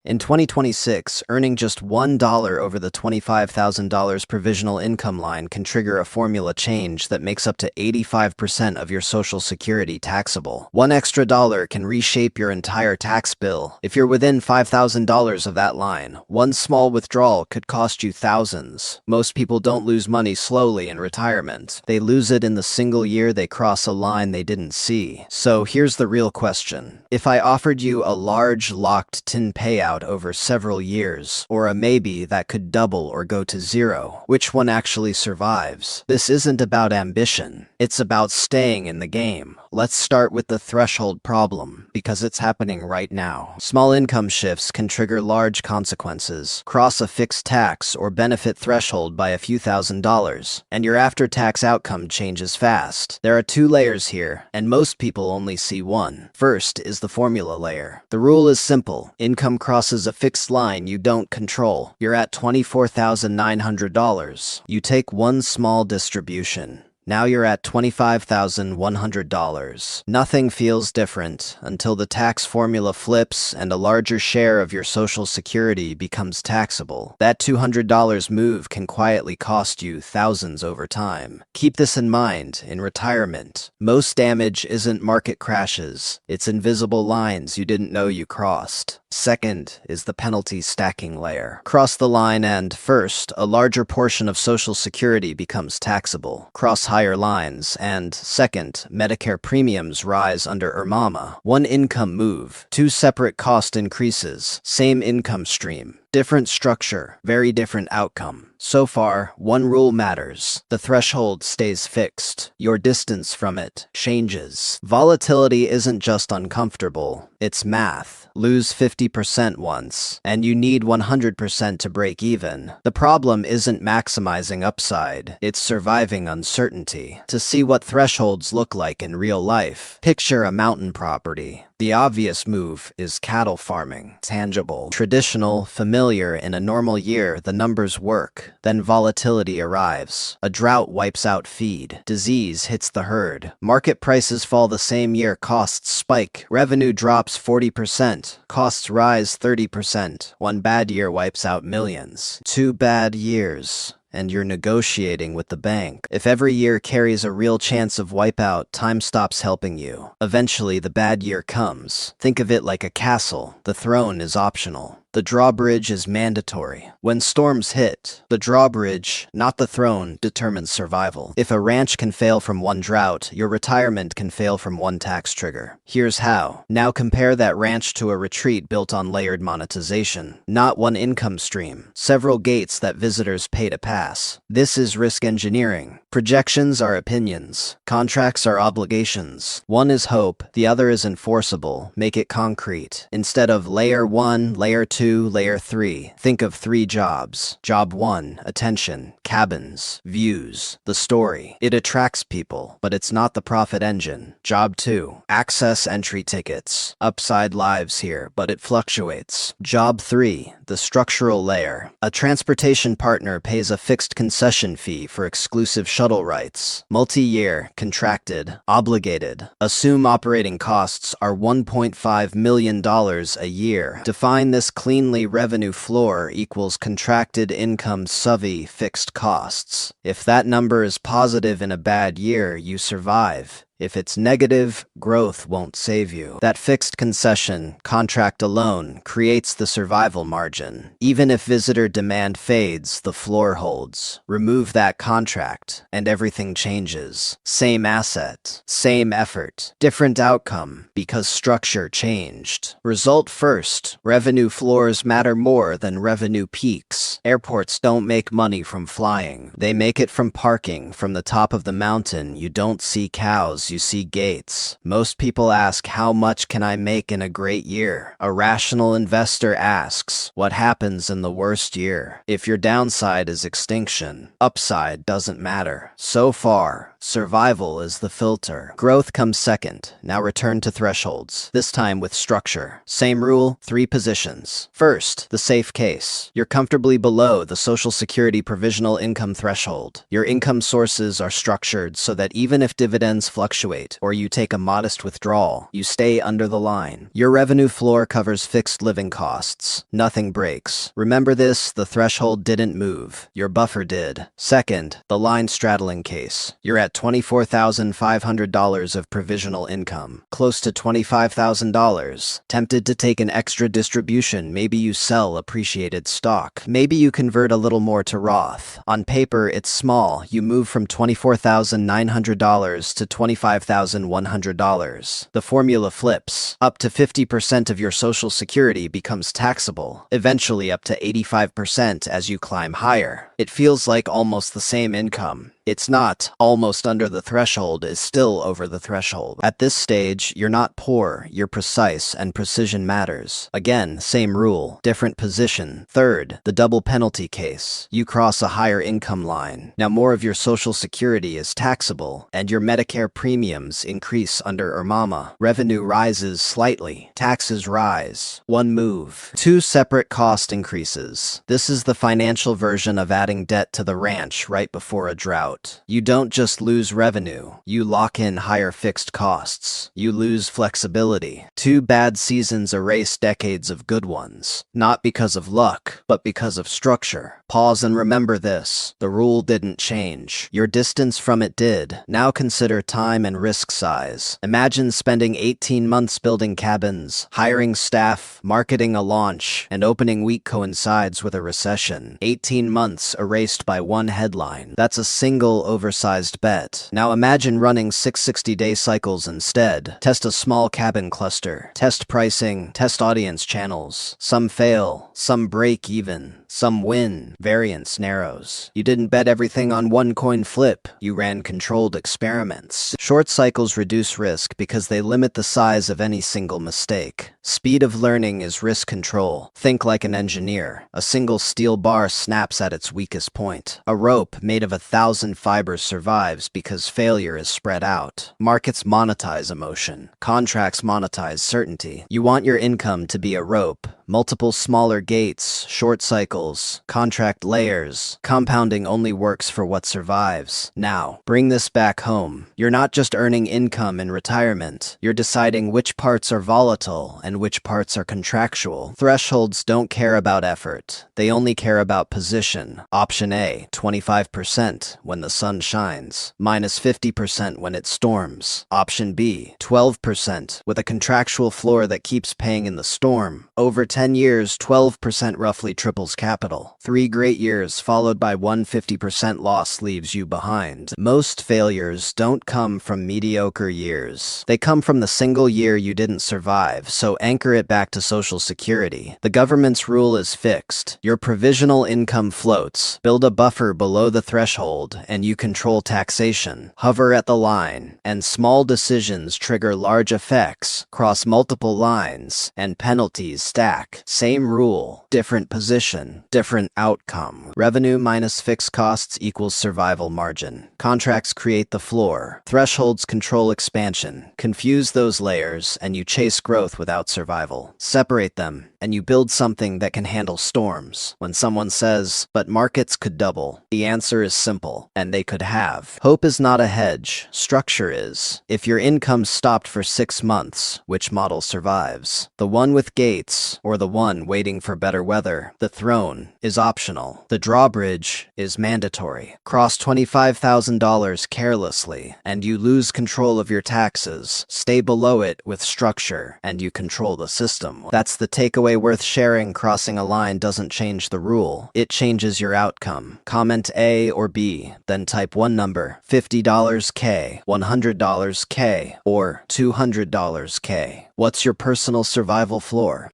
In 2026, earning just $1 over the $25,000 provisional income line can trigger a formula change that makes up to 85% of your Social Security taxable. One extra dollar can reshape your entire tax bill. If you're within $5,000 of that line, one small withdrawal could cost you thousands. Most people don't lose money slowly in retirement. They lose it in the single year they cross a line they didn't see. So here's the real question. If I offered you a large, locked-in payout over several years, or a maybe that could double or go to zero, which one actually survives? This isn't about ambition. It's about staying in the game. Let's start with the threshold problem, because it's happening right now. Small income shifts can trigger large consequences. Cross a fixed tax or benefit threshold by a few $1,000s, and your after-tax outcome changes fast. There are two layers here, and most people only see one. First is the formula layer. The rule is simple. Income crosses a fixed line you don't control. You're at $24,900. You take one small distribution. Now you're at $25,100. Nothing feels different until the tax formula flips and a larger share of your Social Security becomes taxable. That $200 move can quietly cost you thousands over time. Keep this in mind in retirement. Most damage isn't market crashes. It's invisible lines you didn't know you crossed. Second is the penalty stacking layer. Cross the line and, first, a larger portion of Social Security becomes taxable. Cross higher lines, and, second, Medicare premiums rise under IRMAMA. One income move, two separate cost increases, same income stream. Different structure, very different outcome. So far, one rule matters. The threshold stays fixed. Your distance from it changes. Volatility isn't just uncomfortable, it's math. Lose 50% once, and you need 100% to break even. The problem isn't maximizing upside, it's surviving uncertainty. To see what thresholds look like in real life, picture a mountain property. The obvious move is cattle farming. Tangible, traditional, familiar. In a normal year, the numbers work. Then volatility arrives. A drought wipes out feed. Disease hits the herd. Market prices fall the same year. Costs spike. Revenue drops 40%. Costs rise 30%. One bad year wipes out millions. 2 bad years, and you're negotiating with the bank. If every year carries a real chance of wipeout, time stops helping you. Eventually, the bad year comes. Think of it like a castle. The throne is optional. The drawbridge is mandatory. When storms hit, the drawbridge, not the throne, determines survival. If a ranch can fail from one drought, your retirement can fail from one tax trigger. Here's how. Now compare that ranch to a retreat built on layered monetization. Not one income stream. Several gates that visitors pay to pass. This is risk engineering. Projections are opinions. Contracts are obligations. One is hope, the other is enforceable. Make it concrete. Instead of layer 1, layer 2, layer 3, think of 3 jobs. Job 1, attention, cabins, views, the story. It attracts people, but it's not the profit engine. Job 2, access entry tickets. Upside lives here, but it fluctuates. Job 3, the structural layer. A transportation partner pays a fixed concession fee for exclusive shuttle rights. Multi-year, contracted, obligated. Assume operating costs are $1.5 million a year. Define this cleanly. Revenue floor equals contracted income fixed costs. If that number is positive in a bad year, you survive. If it's negative, growth won't save you. That fixed concession contract alone creates the survival margin. Even if visitor demand fades, the floor holds. Remove that contract, and everything changes. Same asset, same effort, different outcome, because structure changed. Result first, revenue floors matter more than revenue peaks. Airports don't make money from flying. They make it from parking. From the top of the mountain, you don't see cows, you see gates. Most people ask, how much can I make in a great year? A rational investor asks, what happens in the worst year? If your downside is extinction, upside doesn't matter. So far, survival is the filter. Growth comes second. Now return to thresholds, this time with structure. Same rule, 3 positions. First, the safe case. You're comfortably below the Social Security provisional income threshold. Your income sources are structured so that even if dividends fluctuate fluctuate, or you take a modest withdrawal, you stay under the line. Your revenue floor covers fixed living costs. Nothing breaks. Remember this, the threshold didn't move. Your buffer did. Second, the line straddling case. You're at $24,500 of provisional income, close to $25,000. Tempted to take an extra distribution, maybe you sell appreciated stock. Maybe you convert a little more to Roth. On paper, it's small. You move from $24,900 to $25,100. The formula flips. Up to 50% of your Social Security becomes taxable, eventually up to 85% as you climb higher. It feels like almost the same income. It's not. Almost under the threshold is still over the threshold. At this stage, you're not poor, you're precise, and precision matters. Again, same rule, different position. Third, the double penalty case. You cross a higher income line. Now more of your Social Security is taxable, and your Medicare premiums increase under IRMAMA. Revenue rises slightly. Taxes rise. One move. Two separate cost increases. This is the financial version of adding debt to the ranch right before a drought. You don't just lose revenue, you lock in higher fixed costs. You lose flexibility. 2 bad seasons erase decades of good ones. Not because of luck, but because of structure. Pause and remember this. The rule didn't change. Your distance from it did. Now consider time and risk size. Imagine spending 18 months building cabins, hiring staff, marketing a launch, and opening week coincides with a recession. 18 months erased by one headline. That's a single oversized bet. Now imagine running 660-day cycles instead. Test a small cabin cluster. Test pricing. Test audience channels. Some fail. Some break even. Some win. Variance narrows. You didn't bet everything on one coin flip. You ran controlled experiments. Short cycles reduce risk because they limit the size of any single mistake. Speed of learning is risk control. Think like an engineer. A single steel bar snaps at its weakest point. A rope made of 1,000 fibers survives because failure is spread out. Markets monetize emotion. Contracts monetize certainty. You want your income to be a rope. Multiple smaller gates, short cycles, contract layers. Compounding only works for what survives. Now, bring this back home. You're not just earning income in retirement. You're deciding which parts are volatile and which parts are contractual. Thresholds don't care about effort. They only care about position. Option A, 25% when the sun shines, minus 50% when it storms. Option B, 12% with a contractual floor that keeps paying in the storm. Over 10 years, 12% roughly triples capital. 3 great years followed by 150% loss leaves you behind. Most failures don't come from mediocre years. They come from the single year you didn't survive, so anchor it back to Social Security. The government's rule is fixed. Your provisional income floats. Build a buffer below the threshold, and you control taxation. Hover at the line, and small decisions trigger large effects, cross multiple lines, and penalties stack. Same rule, different position, different outcome. Revenue minus fixed costs equals survival margin. Contracts create the floor. Thresholds control expansion. Confuse those layers, and you chase growth without survival. Separate them, and you build something that can handle storms. When someone says, but markets could double, the answer is simple, and they could have. Hope is not a hedge. Structure is. If your income stopped for 6 months, which model survives? The one with gates, or the one waiting for better weather? The throne is optional. The drawbridge is mandatory. Cross $25,000 carelessly, and you lose control of your taxes. Stay below it with structure, and you control the system. That's the takeaway worth sharing. Crossing a line doesn't change the rule. It changes your outcome. Comment A or B, then type one number, $50 K, $100 K, or $200 K. What's your personal survival floor?